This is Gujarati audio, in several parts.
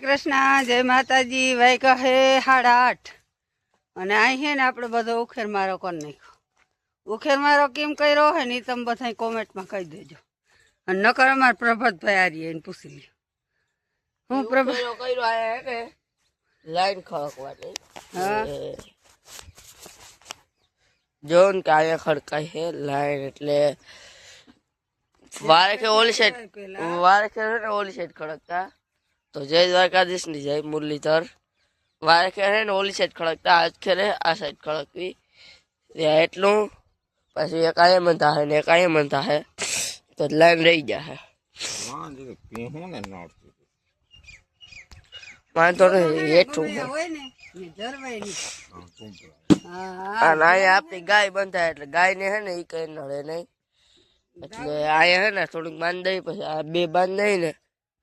કૃષ્ણ, જય માતાજી। વાગ્યા હે 8:30 અને અહીં હે ને આપણે બધો ઉખેર મારો કરી નાખ્યો। ઉખેર મારો કેમ કર્યો હે ને તમે બધા કોમેન્ટમાં કહી દેજો। અને નકર અમાર પ્રભાતભાઈ આર્ય એને પૂછી લ્યો। હું પ્રભાત કર્યો આયા હે લાઈન ખડકવાની। હા જોન કે આયા ખડકાય હે લાઈન એટલે વારે કે ઓલી સાઈડ ખડકતા તો જય દ્વારકાધીશ ની જય મુરલીધર વારે ખેરે ને ઓલી સાઈડ ખડકતા આજ ખેરે આ સાઈડ ખડકવી એટલું પછી એક આયે મનતા હે ને એક આયે મનતા હે તો લાઈન રહી જાય વાંધો નહીં એટલું અને અહીંયા આપણી ગાય બંધાય એટલે ગાય ને હે ને એ કઈ નડે નહીં એટલે આયા હે ને થોડુંક બાંધ દઈ પછી આ બે બાંધ દઈ ને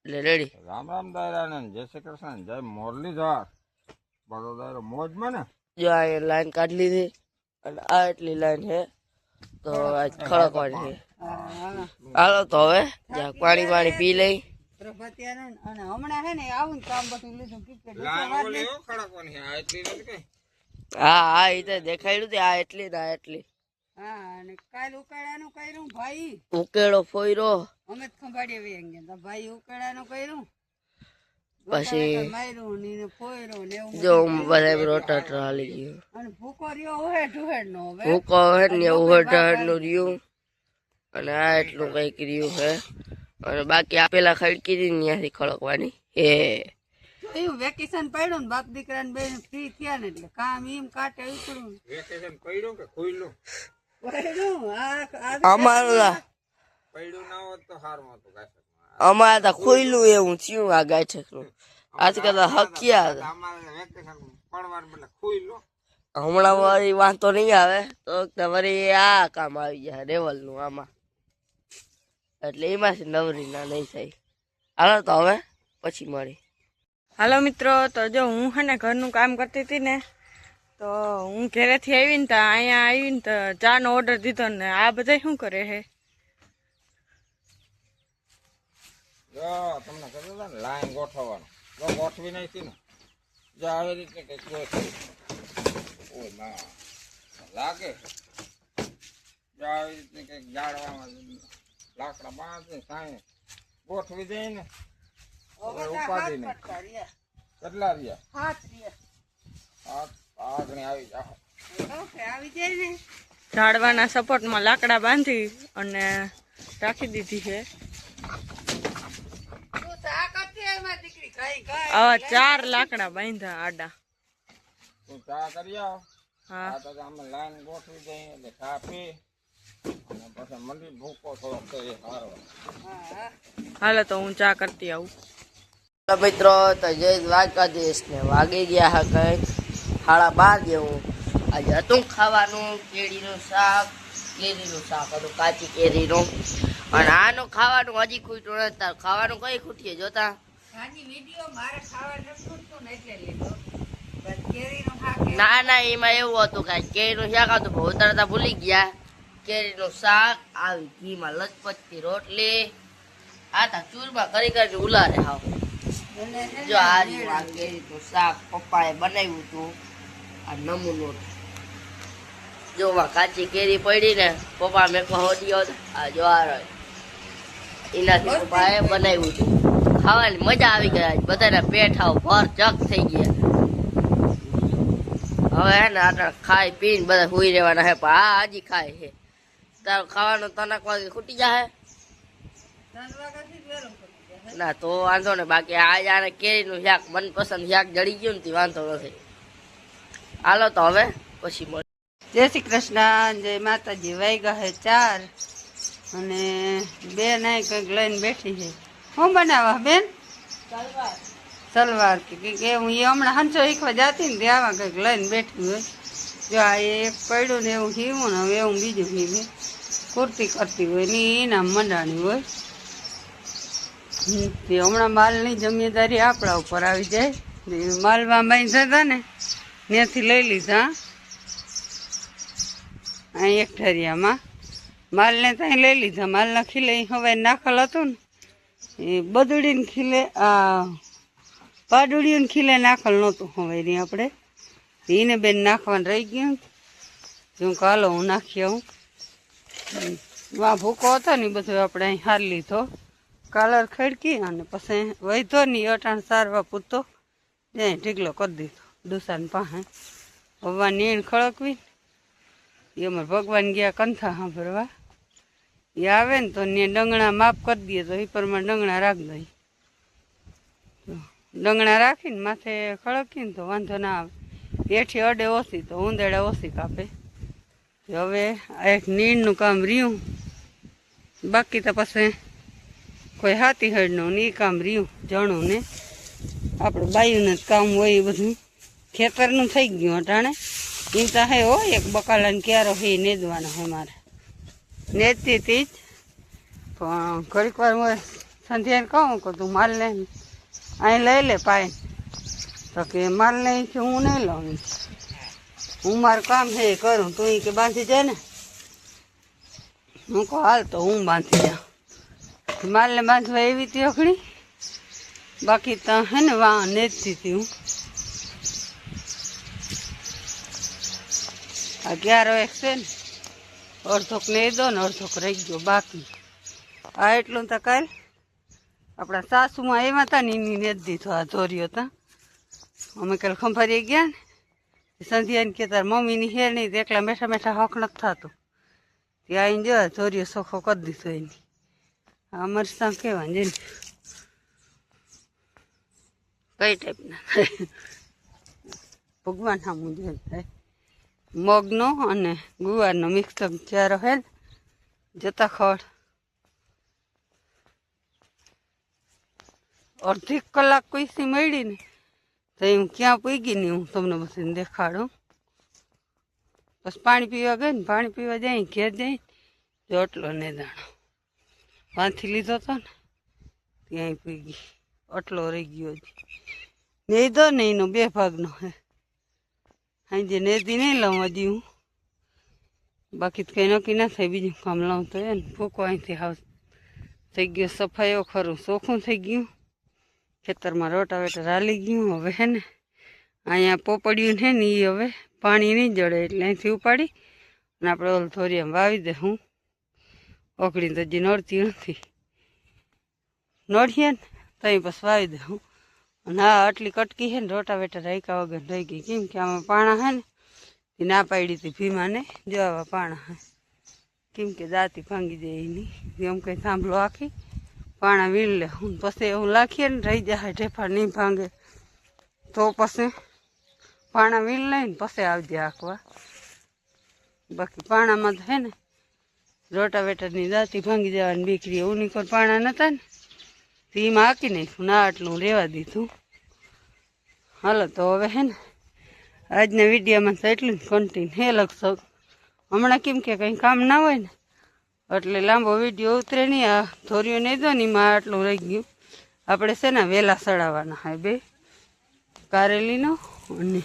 એટલે રેડી। રામ રામ દાયરા જય શ્રી કૃષ્ણ જય મુરલીધર બધો દાયરો મોજમાં ને જો આ લાઈન કાઢી લીધી અને આ એટલી લાઈન હે તો આજ ખડકવાની છે। હાલો તો હવે પાણી પાણી પી લઈ અને હમણાં હે ને આવું કામ બધું લીધું હા હા એ તો દેખાડ્યું તે આ એટલી ને આ એટલી હા અને કાલ ઉકેડાનું કર્યું ભાઈ ઉકેડો ફોયરો અમે ખંભાડીએ વે ગયા ભાઈ ઉકેડાનું કર્યું પછી માર્યું ને ફોયરો ને એવું જો બધા રોટા હાલી ગયું અને ભૂકો રહ્યો હોય ઢુહેડ નો હવે ભૂકો હે ને ઉહડ નું રહ્યું અને આ એટલું કઈક રહ્યું હે અને બાકી આપેલા ખડકી હતી ત્યાંથી ખડકવાની હે એવું વેકેશન પડ્યું ને બાપ દીકરાને બે ફ્રી થયા ને એટલે કામ એમ કાટે ઉકળું વેકેશન પડ્યું કે ખુલ્લું અમારું પડ્યું ના હોત તો સારું હતું અમારે તો ખુલ્લું એવું થયું આ ગાયઠક નું આજકાલ હકિયા વેકેશન પડવાનું એટલે ખુલ્લું હમણાં મારી વાંધો નહીં આવે તો તમારી આ કામ આવી જાય રેવલ નું આમાં એટલે એમાંથી નવરી ના નહીં થાય। હાલો તો હવે પછી મળી। હાલો મિત્રો, તો જો હું હે ને ઘરનું કામ કરતી હતી ને તો હું ઘરેથી આવી ને તો અહીંયા આવીને તો ચાનો ઓર્ડર દીધો ને આ બધા શું કરે હે જો તમને કહ્યું ને લાઈન ગોઠવવાનું જો ગોઠવી નાખી ને જો આવી રીતે કઈક ગોઠવી ઓ ના લાગે જો આવી રીતે કઈક જાળવામાં લાકડા બાંધે સાંઈ ગોઠવી દે ને ઉપાધિ નહીં કેટલા રહ્યા આગળ આવી જાઓ આવી જાય ને ઝાડવાના સપોર્ટમાં લાકડા બાંધી અને રાખી દીધી છે। આવા 4 લાકડા બાંધ્યા આડા। તું ચા કરી આવ હા તો અમે લાઈન ગોઠવી દઈએ એટલે ચા પી અને પછી મંદિર ભૂકો થોડોક તો એ સારો। હાલો તો હું ચા કરતી આવું। મિત્રો તો જય દ્વારકાધીશ ને વાગી ગયા હા કઈ 12:30 જેવું। આજે હતું ખાવાનું કેરીનું શાક કેરીનું શાક હતું કાચી કેરીનું અને આનું ખાવાનું હજી ખૂટ્યું નથી। ખાવાનું કઈ ખૂટીએ જોતા ના ના એમાં એવું હતું કે કેરીનું શાક હતું બહુ તરતા ભૂલી ગયા। કેરીનું શાક આવી ઘીમાં લચપચતી રોટલી આ તા ચૂરમાં કરી કરીને ઉલારે હાવ જો આ કેરીનું શાક પપ્પાએ બનાવ્યું હતું આ નમૂનો જો કાચી કેરી પડી ને પપ્પા મેં કહો આ જો આ રહ્યો એનાથી પપ્પાએ બનાવ્યું હતું ખાવાની મજા આવી ગઈ। બધાના પેટ હાવ ભર ચક થઈ ગયા। હવે હે ને આટલા ખાઈ પીને બધા સુઈ રહેવાના હે પણ આ હજી ખાય છે તારું ખાવાનું તનક વાગે ખૂટી જાય ના તો વાંધો ને બાકી આજ આને કેરીનું શાક મનપસંદ શાક જડી ગયું ને વાંધો નથી। હાલો તો હવે પછી મળે। જય શ્રી કૃષ્ણ, જય માતાજી। વાગ્યા હે 4 અને બેન અહીં કંઈક લઈને બેઠી છે। શું બનાવવા બેન? સલવાર કે હું એ હમણાં હંસો શીખવા જતી ને ત્યાં કંઈક લઈને બેઠી હોય જો આ એક પડ્યું ને એવું હીવું ને હવે એવું બીજું હીવે કુર્તી કરતી હોય ને એના મંડાણી હોય તે હમણાં માલની જમીનદારી આપણા ઉપર આવી જાય। માલમાં બાંધ્યા હતા ને ત્યાંથી લઈ લીધા અહીં એક ઠરિયામાં માલને ત્યાં લઈ લીધા। માલના ખીલે હવે નાખેલ હતું ને એ બદડીને ખીલે આ પાડુડિયું ખીલે નાખેલ નહોતું હવે એની આપણે એને બેન નાખવાનું રહી ગયું હું કાલો હું નાખી આવું વા ભૂકો હતો ને બધું આપણે અહીં હાર લીધો કાલર ખેડકી અને પછી વૈધો ની અટાણ સારવા પૂરતો ત્યાં ઢીકલો કરી દીધો ડુસાને પાસે હવા નીણ ખળકવી એ અમારે ભગવાન ગયા કંથા સાંભળવા એ આવે ને તો ને ડંગણા માપ કરી દઈએ તો એ પ્રમાણે ડંગણા રાખી દઈએ ડંગણા રાખીને માથે ખળકીને તો વાંધો ના આવે હેઠી અડે ઓછી તો ઉંદેડા ઓછી કાપે હવે આ એક નીણનું કામ રહ્યું બાકી તો પછી કોઈ હાથી હળનું ને એ કામ રહ્યું જણું ને આપણે બાયુને જ કામ હોય એ બધું ખેતરનું થઈ ગયું અટાણે એમ તો હે હોય એક બકાલાને ક્યારો હે નેદવાનો હોય મારે નેદતી હતી જ પણ ઘડીક વાર હું સંધ્યાને કહું કે તું માલ લે અહીં લઈ લે પાય તો કે માલ નહીં છે હું નહીં લઉં હું મારું કામ છે એ કરું તું કે બાંધી જાય ને હું કહું હાલ તો હું બાંધી જાઉં માલને બાંધવા એવી હતી અખડી બાકી તો હે ને વાં નેદતી હતી હું આ ક્યારો એક છે ને અડધોક નેદો ને અડધોક રહી ગયો બાકી આ એટલું તો કાલ આપણા સાસુમાં એમાં હતા ને એની નેદ દીધો આ ધોર્યો હતા અમે કાલે ખંભારી ગયા ને સંધ્યાને કે તાર મમ્મીની હેર નહીં તો એકલા બેઠા બેઠા હક નથી થતું ત્યાં આવીને જો ધોર્યો સોખો કરી દીધો એની અમારે ત્યાં કહેવાય ને કઈ ટાઈપના ભગવાન સામું જેમ થાય મગનો અને ગુવારનો મિક્સ ચારો હે ને જતા ખડ અડધી કલાક કુઈસી મળી ને તો હું ક્યાં પૂગી ને હું તમને બધાને દેખાડું પછી પાણી પીવા ગઈ ને પાણી પીવા જાય ઘેર જાય જો આટલો નેદાણો વાંથી લીધો હતો ને ત્યાં પૂગી આટલો રહી ગયો નેદો ને એનો 2 ભાગનો હે હાજે નેદી નહીં લઉં હજી હું બાકી તો કંઈ નક્કી ના થાય બીજું કામ લઉં તો એ ને ભૂકો અહીંથી હાવ થઈ ગયો સફાઈઓ ખરું ચોખ્ખું થઈ ગયું ખેતરમાં રોટાવેટર હાલી ગયું હવે હે ને અહીંયા પોપડિયું છે ને એ હવે પાણી નહીં જડે એટલે અહીંથી ઉપાડી અને આપણે ઓલ થોરિયામાં વાવી દે હું ઓકળી તો હજી નડતી નથી નડીએ ને ત્યાં બસ વાવી દે હું અને હા આટલી કટકી છે ને રોટાવેટર રાયકા વગર રહી ગઈ કેમ કે આમાં પાણા હે ને એ ના પાડી હતી ભીમાને જો આવા પાણા હે કેમ કે દાંતી ભાંગી જાય એની એમ કંઈ થાંભલો આખી પાણા વીણ લે હું પછી એવું લાખીએ ને રહી જાય ઢેફા નહીં ભાંગે તો પછી પાણા વીણ લઈને પછી આવજે આંકવા બાકી પાણામાં તો હે ને રોટાવેટરની દાંતી ભાંગી જવાની બીકરી એવું નીકળ પાણા નહોતા ને તો એમાં આંકી નાખ્યું ના આટલું રહેવા દીધું હાલો તો હવે હે ને આજના વિડીયોમાં તો એટલું જ કન્ટિન્યુ હે લગભગ હમણાં કેમ કે કંઈ કામ ના હોય ને એટલે લાંબો વિડીયો ઉતરે નહીં આ ધોર્યો નહીં દો ને એમાં આટલું રહી ગયું આપણે છે ને વહેલા સડાવવાના હોય 2 કારેલીનો અને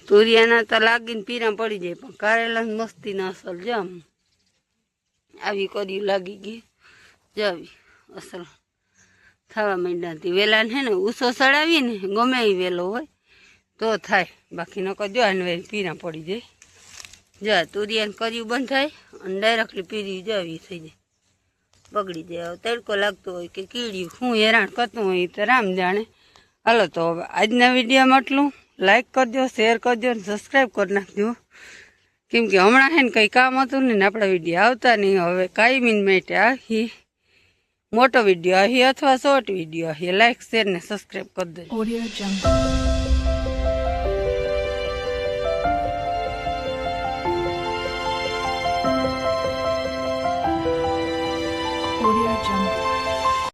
તુરિયાના તો લાગીને પીરા પડી જાય પણ કારેલા મસ્તીના અસલ જો આમ આવી કર્યું લાગી ગઈ જો આવી અસલ થવા માંડ્યા વેલા હે ને ઊસો સડાવીએ ને ગમે એ વેલો હોય તો થાય બાકી નકર જો આને પીરા પડી જાય જા તુરિયાને કર્યું બંધ થાય અને ડાયરેક્ટલી પીરી જાવી થઈ જાય બગડી જાય તડકો લાગતો હોય કે કીડ્યું શું હેરાન કરતું હોય તો રામ જાણે હાલો તો હવે આજના વિડીયોમાં આટલું લાઈક કરજો શેર કરજો અને સબસ્ક્રાઈબ કરી નાખજો કેમ કે હમણાં હે ને કંઈ કામ હતું ને આપણા વિડીયો આવતા નહીં હવે કાયમી માટે આખી મોટો વિડીયો આહી અથવા શોર્ટ વિડીયો આહી લાઈક શેર ને સબસ્ક્રાઈબ કરી દેજો.